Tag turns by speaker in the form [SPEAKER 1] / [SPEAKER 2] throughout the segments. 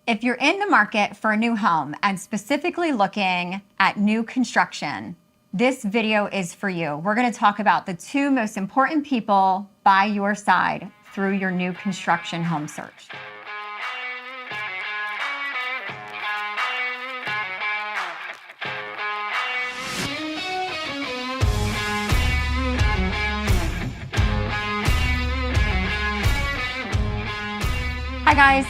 [SPEAKER 1] If you're in the market for a new home and specifically looking at new construction, this video is for you. We're going to talk about the two most important people by your side through your new construction home search. Hi guys,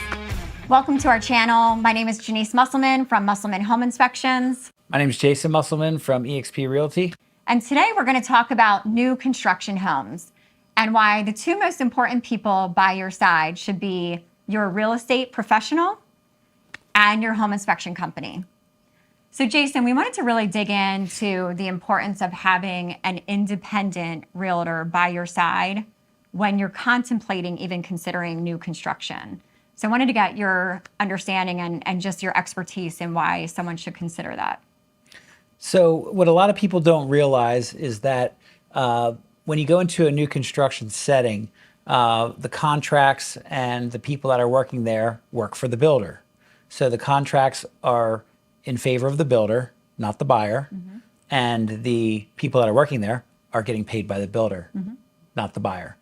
[SPEAKER 1] welcome to our channel. My name is Janice Musselman from Musselman Home Inspections.
[SPEAKER 2] My name is Jason Musselman from eXp Realty.
[SPEAKER 1] And today we're going to talk about new construction homes and why the two most important people by your side should be your real estate professional and your home inspection company. So Jason, we wanted to really dig into the importance of having an independent realtor by your side when you're contemplating even considering new construction. So I wanted to get your understanding and just your expertise in why someone should consider that.
[SPEAKER 2] So what a lot of people don't realize is that when you go into a new construction setting, the contracts and the people that are working there work for the builder. So the contracts are in favor of the builder, not the buyer. Mm-hmm. And the people that are working there are getting paid by the builder, mm-hmm. not the buyer.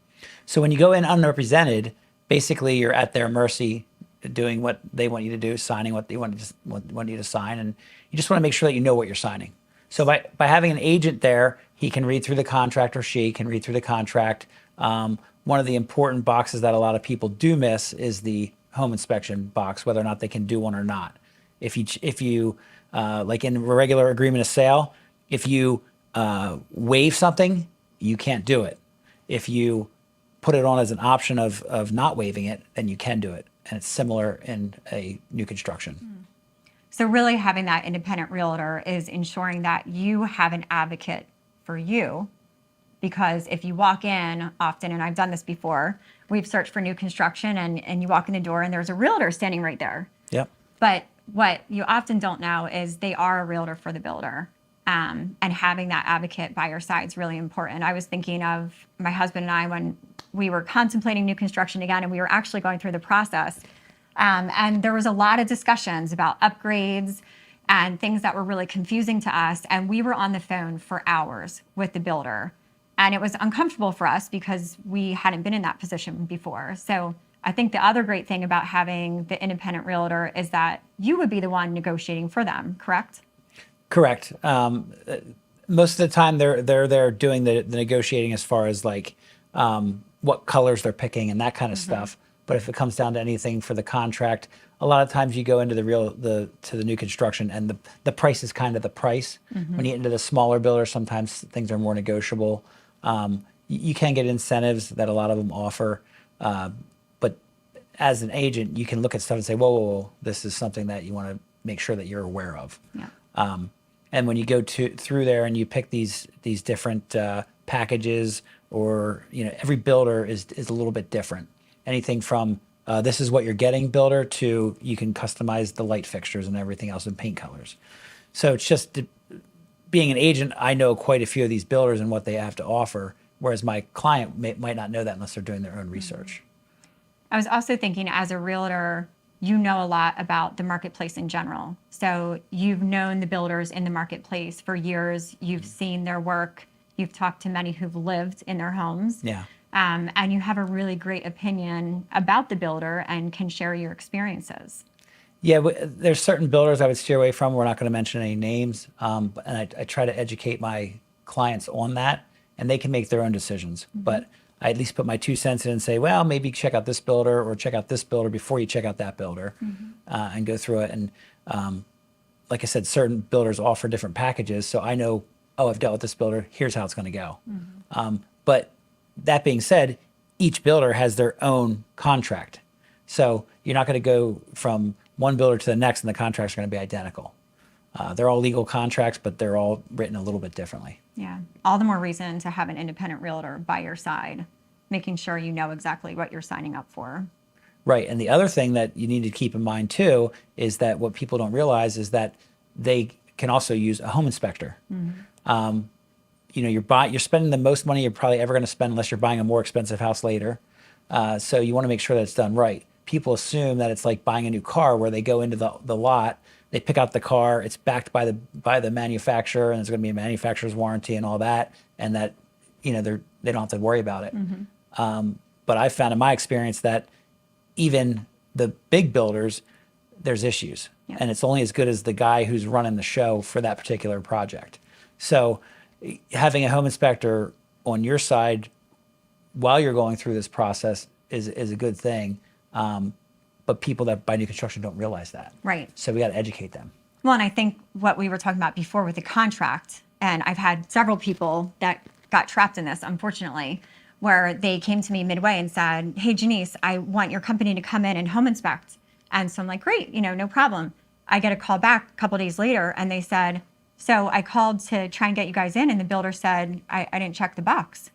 [SPEAKER 2] So when you go in unrepresented, basically you're at their mercy, doing what they want you to do, signing what they want you to sign, and you just want to make sure that you know what you're signing. So by having an agent there, he can read through the contract, or she can read through the contract. One of the important boxes that a lot of people do miss is the home inspection box, whether or not they can do one or not. If you like in a regular agreement of sale, if you waive something, you can't do it. If you put it on as an option of not waiving it, then you can do it. And it's similar in a new construction.
[SPEAKER 1] So really having that independent realtor is ensuring that you have an advocate for you, because if you walk in often, and I've done this before, we've searched for new construction and you walk in the door and there's a realtor standing right there.
[SPEAKER 2] Yep.
[SPEAKER 1] But what you often don't know is they are a realtor for the builder. And having that advocate by your side is really important. I was thinking of my husband and I when we were contemplating new construction again, and we were actually going through the process. And there was a lot of discussions about upgrades and things that were really confusing to us. And we were on the phone for hours with the builder. And it was uncomfortable for us because we hadn't been in that position before. So I think the other great thing about having the independent realtor is that you would be the one negotiating for them, correct?
[SPEAKER 2] Correct. Most of the time they're there doing the negotiating as far as like what colors they're picking and that kind of mm-hmm. stuff. But if it comes down to anything for the contract, a lot of times you go into the new construction and the price is kind of the price. Mm-hmm. When you get into the smaller builders, sometimes things are more negotiable. You can get incentives that a lot of them offer. But as an agent, you can look at stuff and say, whoa, this is something that you want to make sure that you're aware of. Yeah. And when you go through there and you pick these different packages, or every builder is a little bit different. Anything from this is what you're getting builder to you can customize the light fixtures and everything else in paint colors. So it's just being an agent, I know quite a few of these builders and what they have to offer, whereas my client might not know that unless they're doing their own research.
[SPEAKER 1] I was also thinking, as a realtor, you know a lot about the marketplace in general. So you've known the builders in the marketplace for years. You've seen their work. You've talked to many who've lived in their homes. Yeah. And you have a really great opinion about the builder and can share your experiences.
[SPEAKER 2] Yeah, there's certain builders I would steer away from. We're not going to mention any names. And I try to educate my clients on that, and they can make their own decisions. Mm-hmm. But I at least put my 2 cents in and say, well, maybe check out this builder or check out this builder before you check out that builder, mm-hmm. And go through it. And like I said, certain builders offer different packages. So I know, oh, I've dealt with this builder. Here's how it's going to go. Mm-hmm. But that being said, each builder has their own contract. So you're not going to go from one builder to the next and the contracts are going to be identical. They're all legal contracts, but they're all written a little bit differently.
[SPEAKER 1] Yeah, all the more reason to have an independent realtor by your side, making sure you know exactly what you're signing up for.
[SPEAKER 2] Right, and the other thing that you need to keep in mind too is that what people don't realize is that they can also use a home inspector. Mm-hmm. You're spending the most money you're probably ever going to spend unless you're buying a more expensive house later. So you want to make sure that it's done right. people assume that it's like buying a new car where they go into the lot, they pick out the car, it's backed by the manufacturer, and there's going to be a manufacturer's warranty and all that, and that, you know, they don't have to worry about it. But I found in my experience that even the big builders, there's issues, and it's only as good as the guy who's running the show for that particular project. So having a home inspector on your side while you're going through this process is a good thing. But people that buy new construction don't realize that.
[SPEAKER 1] Right.
[SPEAKER 2] So we got to educate them.
[SPEAKER 1] Well, and I think what we were talking about before with the contract, and I've had several people that got trapped in this, unfortunately, where they came to me midway and said, hey, Janice, I want your company to come in and home inspect. And so I'm like, great, you know, no problem. I get a call back a couple days later and they said, so I called to try and get you guys in, and the builder said, I didn't check the box.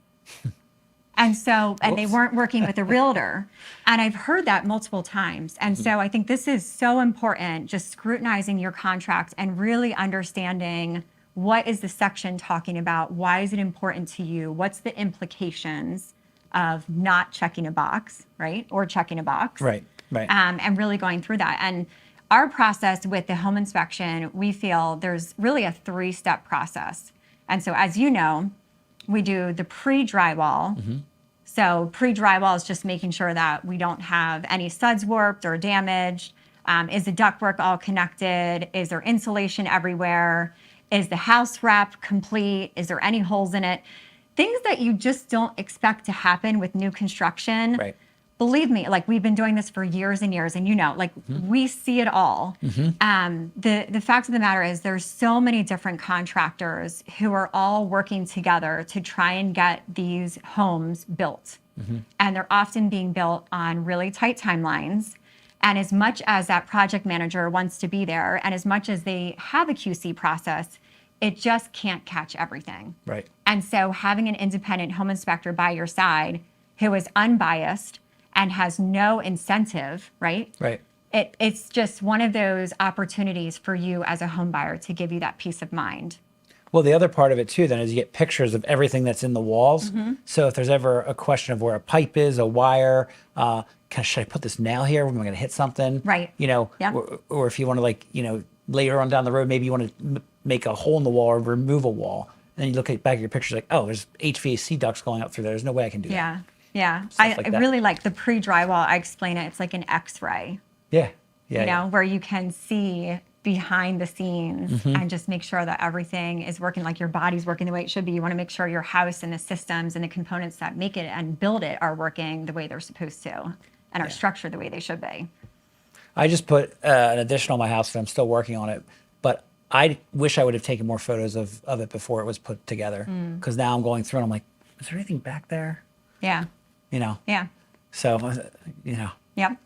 [SPEAKER 1] And so, and they weren't working with a realtor. And I've heard that multiple times. And so I think this is so important, just scrutinizing your contract and really understanding what is the section talking about? Why is it important to you? What's the implications of not checking a box, right? Or checking a box.
[SPEAKER 2] Right, right.
[SPEAKER 1] And really going through that. And our process with the home inspection, we feel there's really a 3-step process. And so as you know, we do the pre-drywall. So pre-drywall is just making sure that we don't have any studs warped or damaged. Is the ductwork all connected? Is there insulation everywhere? Is the house wrap complete? Is there any holes in it? Things that you just don't expect to happen with new construction.
[SPEAKER 2] Right.
[SPEAKER 1] Believe me, like we've been doing this for years and years, and you know, like we see it all. The fact of the matter is there's so many different contractors who are all working together to try and get these homes built. And they're often being built on really tight timelines. And as much as that project manager wants to be there, and as much as they have a QC process, it just can't catch everything.
[SPEAKER 2] Right.
[SPEAKER 1] And so having an independent home inspector by your side who is unbiased and has no incentive, right?
[SPEAKER 2] Right.
[SPEAKER 1] It's just one of those opportunities for you as a home buyer to give you that peace of mind.
[SPEAKER 2] Well, the other part of it too, then, is you get pictures of everything that's in the walls. So if there's ever a question of where a pipe is, a wire, should I put this nail here? Am I going to hit something?
[SPEAKER 1] Right.
[SPEAKER 2] You know,
[SPEAKER 1] Yeah.
[SPEAKER 2] or if you want to, like, you know, later on down the road, maybe you want to make a hole in the wall or remove a wall. And then you look back at your pictures like, oh, there's HVAC ducts going up through there. There's no way I can do that.
[SPEAKER 1] Yeah. Yeah.
[SPEAKER 2] Stuff
[SPEAKER 1] I
[SPEAKER 2] like that.
[SPEAKER 1] really like the pre-drywall. I explain it. It's like an X-ray,
[SPEAKER 2] Yeah. Yeah.
[SPEAKER 1] you know, where you can see behind the scenes and just make sure that everything is working, like your body's working the way it should be. You want to make sure your house and the systems and the components that make it and build it are working the way they're supposed to and are structured the way they should be.
[SPEAKER 2] I just put an addition on my house, and I'm still working on it. But I wish I would have taken more photos of it before it was put together. Because now I'm going through and I'm like, is there anything back there?
[SPEAKER 1] Yeah.
[SPEAKER 2] You know?
[SPEAKER 1] Yeah.
[SPEAKER 2] So, you know.
[SPEAKER 1] Yep.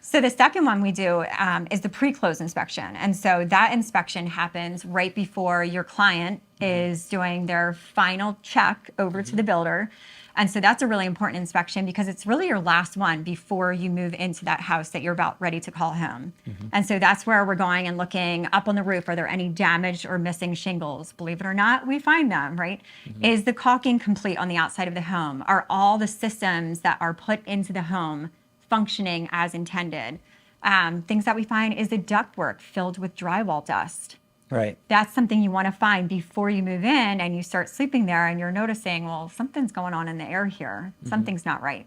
[SPEAKER 1] So the second one we do is the pre-close inspection. And so that inspection happens right before your client is doing their final check over to the builder. And so that's a really important inspection because it's really your last one before you move into that house that you're about ready to call home. And so that's where we're going and looking up on the roof. Are there any damaged or missing shingles? Believe it or not, we find them, right? Is the caulking complete on the outside of the home? Are all the systems that are put into the home functioning as intended? Things that we find is the ductwork filled with drywall dust.
[SPEAKER 2] Right.
[SPEAKER 1] That's something you want to find before you move in and you start sleeping there and you're noticing, well, something's going on in the air here. Something's not right.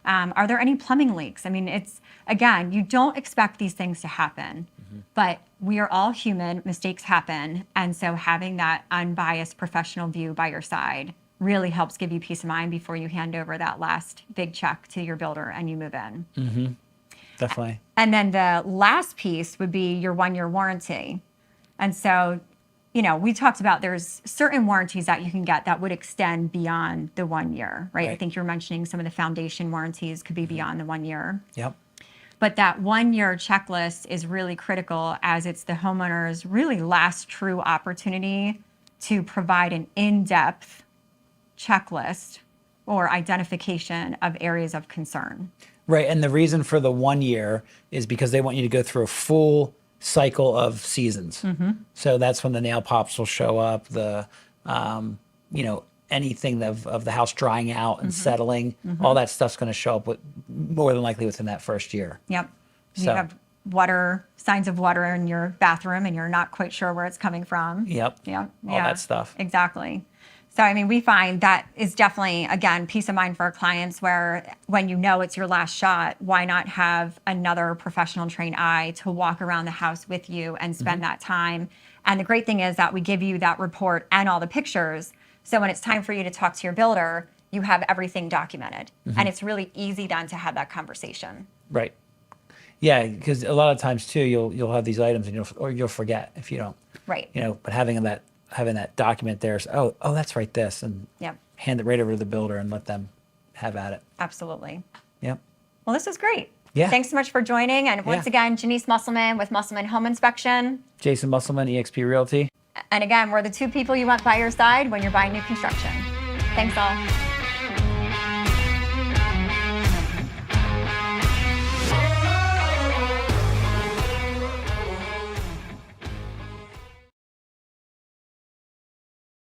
[SPEAKER 1] Are there any plumbing leaks? I mean, it's, again, you don't expect these things to happen, but we are all human, mistakes happen. And so having that unbiased professional view by your side really helps give you peace of mind before you hand over that last big check to your builder and you move in.
[SPEAKER 2] Definitely.
[SPEAKER 1] And then the last piece would be your 1-year warranty. And so, you know, we talked about there's certain warranties that you can get that would extend beyond the 1 year, right? I think you're mentioning some of the foundation warranties could be beyond the 1 year.
[SPEAKER 2] Yep.
[SPEAKER 1] But that 1 year checklist is really critical as it's the homeowner's really last true opportunity to provide an in-depth checklist or identification of areas of concern.
[SPEAKER 2] Right. And the reason for the 1 year is because they want you to go through a full cycle of seasons. So that's when the nail pops will show up, the, you know, anything of the house drying out and settling, all that stuff's going to show up more than likely within that first year.
[SPEAKER 1] Yep. You
[SPEAKER 2] So-
[SPEAKER 1] have signs of water in your bathroom and you're not quite sure where it's coming from.
[SPEAKER 2] Yep.
[SPEAKER 1] Yep.
[SPEAKER 2] All that stuff.
[SPEAKER 1] Exactly. So, I mean, we find that is definitely, again, peace of mind for our clients where when you know it's your last shot, why not have another professional trained eye to walk around the house with you and spend that time. And the great thing is that we give you that report and all the pictures. So when it's time for you to talk to your builder, you have everything documented. And it's really easy then to have that conversation.
[SPEAKER 2] Right. Yeah, because a lot of times too, you'll have these items and you'll forget if you don't.
[SPEAKER 1] Right.
[SPEAKER 2] You know, but having that document there, so, oh, that's right, this, and
[SPEAKER 1] Yep.
[SPEAKER 2] hand it right over to the builder and let them have at it.
[SPEAKER 1] Absolutely.
[SPEAKER 2] Yep.
[SPEAKER 1] Well, this was great.
[SPEAKER 2] Yeah.
[SPEAKER 1] Thanks so much for joining. And once
[SPEAKER 2] Yeah.
[SPEAKER 1] again, Janice Musselman with Musselman Home Inspection.
[SPEAKER 2] Jason Musselman, eXp Realty.
[SPEAKER 1] And again, we're the two people you want by your side when you're buying new construction. Thanks all.